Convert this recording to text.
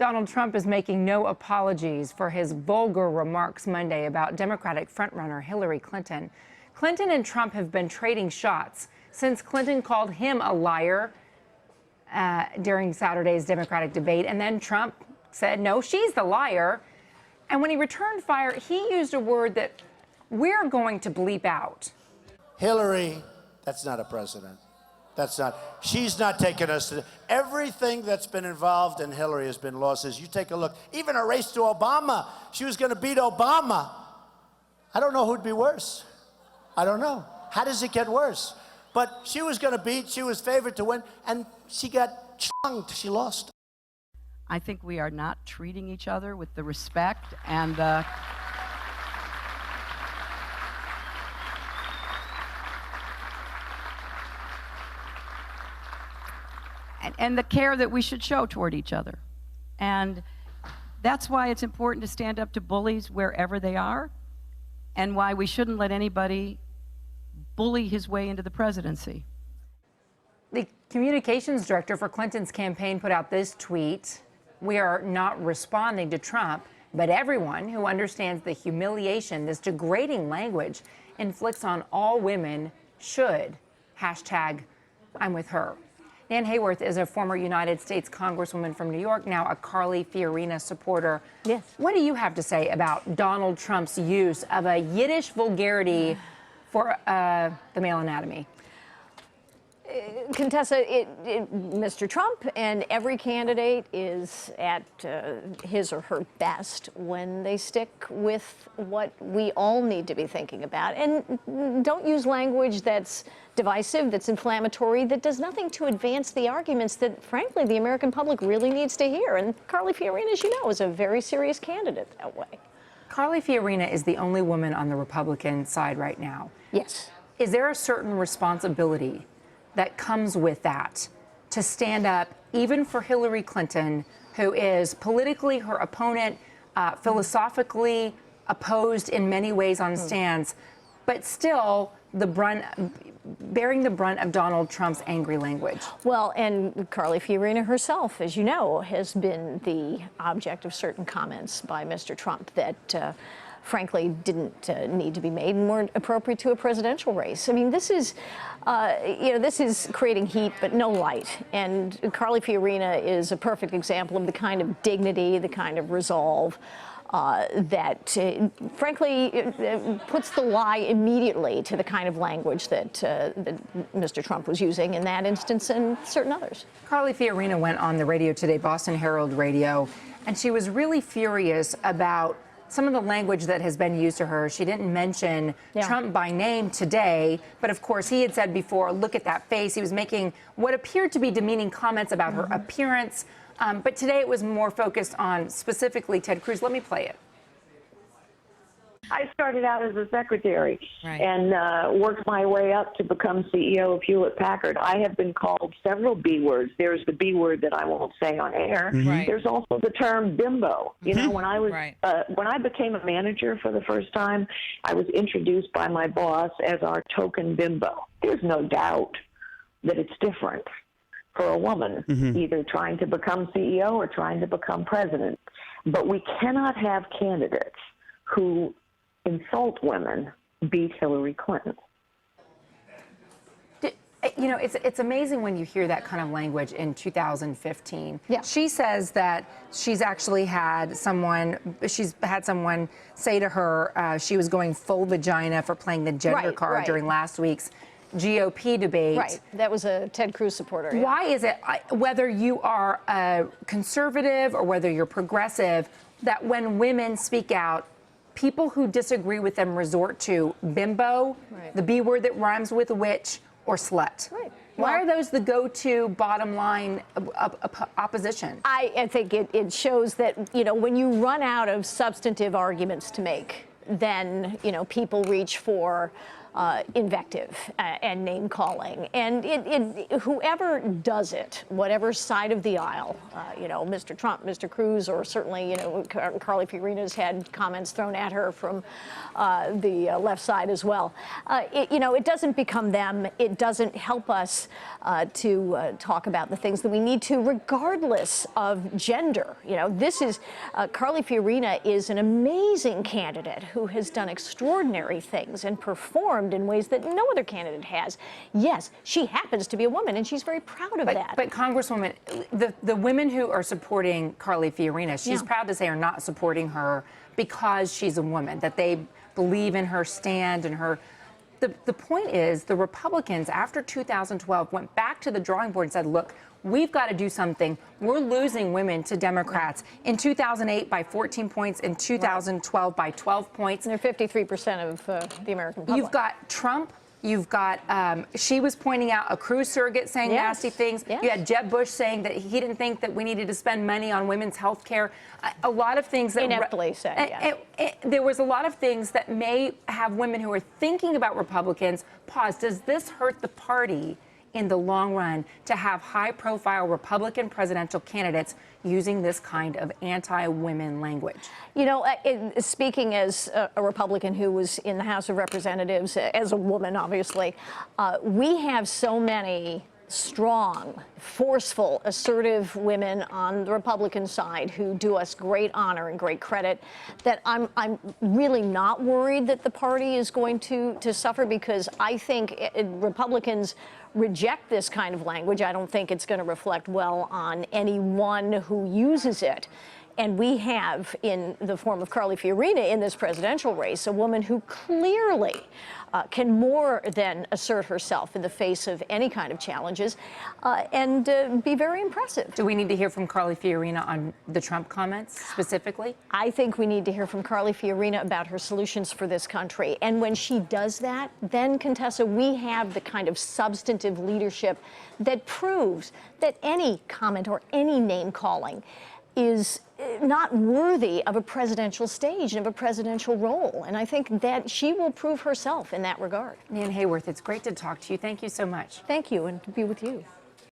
Donald Trump is making no apologies for his vulgar remarks Monday about Democratic frontrunner Hillary Clinton. Clinton and Trump have been trading shots since Clinton called him a liar during Saturday's Democratic debate, and then Trump said, no, she's the liar. And when he returned fire, he used a word that we're going to bleep out. Hillary, that's not a president. She's not taking us to, everything that's been involved in Hillary has been losses. You take a look, even a race to Obama, she was going to beat Obama. I don't know who'd be worse. I don't know. How does it get worse? But she was going to beat, she was favored to win, and she got chunked, she lost. I think we are not treating each other with the respect and the care that we should show toward each other. And that's why it's important to stand up to bullies wherever they are, and why we shouldn't let anybody bully his way into the presidency. The communications director for Clinton's campaign put out this tweet: "We are not responding to Trump, but everyone who understands the humiliation this degrading language inflicts on all women should. Hashtag I'm with her." Nan Hayworth is a former United States Congresswoman from New York, now a Carly Fiorina supporter. Yes. What do you have to say about Donald Trump's use of a Yiddish vulgarity for the male anatomy? Contessa, Mr. Trump and every candidate is at his or her best when they stick with what we all need to be thinking about. And don't use language that's divisive, that's inflammatory, that does nothing to advance the arguments that, frankly, the American public really needs to hear. And Carly Fiorina, as you know, is a very serious candidate that way. Carly Fiorina is the only woman on the Republican side right now. Yes. Is there a certain responsibility that comes with that to stand up even for Hillary Clinton, who is politically her opponent, philosophically opposed in many ways on stands, but still bearing the brunt of Donald Trump's angry language? Well, and Carly Fiorina herself, as you know, has been the object of certain comments by Mr. Trump that frankly didn't need to be made and weren't appropriate to a presidential race. I mean, this is, this is creating heat but no light. And Carly Fiorina is a perfect example of the kind of dignity, the kind of resolve that, frankly, puts the lie immediately to the kind of language that Mr. Trump was using in that instance and certain others. Carly Fiorina went on the radio today, Boston Herald Radio, and she was really furious about some of the language that has been used to her. She didn't mention Trump by name today, but of course he had said before, look at that face. He was making what appeared to be demeaning comments about her appearance. But today it was more focused on specifically Ted Cruz. Let me play it. I started out as a secretary and worked my way up to become CEO of Hewlett-Packard. I have been called several B words. There's the B word that I won't say on air. There's also the term bimbo. You know, when I was when I became a manager for the first time, I was introduced by my boss as our token bimbo. There's no doubt that it's different for a woman, either trying to become CEO or trying to become president. But we cannot have candidates who insult women beat Hillary Clinton. You know, it's amazing when you hear that kind of language in 2015. Yeah. She says that she's actually had someone say to her she was going full vagina for playing the gender card during last week's GOP debate. Right. That was a Ted Cruz supporter. Yeah. Why is it, whether you are a conservative or whether you're progressive, that when women speak out, people who disagree with them resort to bimbo, the B word that rhymes with witch, or slut? Why are those the go-to bottom line opposition? I think it shows that, you know, when you run out of substantive arguments to make, then, you know, people reach for invective and name calling. And whoever does it, whatever side of the aisle, you know, Mr. Trump, Mr. Cruz, or certainly, you know, Carly Fiorina's had comments thrown at her from the left side as well. You know, it doesn't become them. It doesn't help us to talk about the things that we need to, regardless of gender. You know, this is Carly Fiorina is an amazing candidate who has done extraordinary things and performed in ways that no other candidate has. Yes, she happens to be a woman, and she's very proud of that. But Congresswoman, the women who are supporting Carly Fiorina, she's proud to say are not supporting her because she's a woman, that they believe in her stand and her. The point is, the Republicans, after 2012, went back to the drawing board and said, look, we've got to do something. We're losing women to Democrats. In 2008 by 14 points, in 2012 by 12 points. And they're 53% of the American public. You've got Trump. You've got, she was pointing out a Cruz surrogate saying nasty things. Yes. You had Jeb Bush saying that he didn't think that we needed to spend money on women's health care. A lot of things that... Ineptly said, yes. There was a lot of things that may have women who are thinking about Republicans pause. Does this hurt the party in the long run to have high-profile Republican presidential candidates using this kind of anti-women language? You know, speaking as a Republican who was in the House of Representatives, as a woman, obviously, we have so many strong, forceful, assertive women on the Republican side who do us great honor and great credit, that I'm really not worried that the party is going to suffer, because I think Republicans reject this kind of language. I don't think it's going to reflect well on anyone who uses it. And we have, in the form of Carly Fiorina in this presidential race, a woman who clearly can more than assert herself in the face of any kind of challenges and be very impressive. Do we need to hear from Carly Fiorina on the Trump comments specifically? I think we need to hear from Carly Fiorina about her solutions for this country. And when she does that, then, Contessa, we have the kind of substantive leadership that proves that any comment or any name calling is not worthy of a presidential stage and of a presidential role. And I think that she will prove herself in that regard. Nan Hayworth, it's great to talk to you. Thank you so much. Thank you, and to be with you.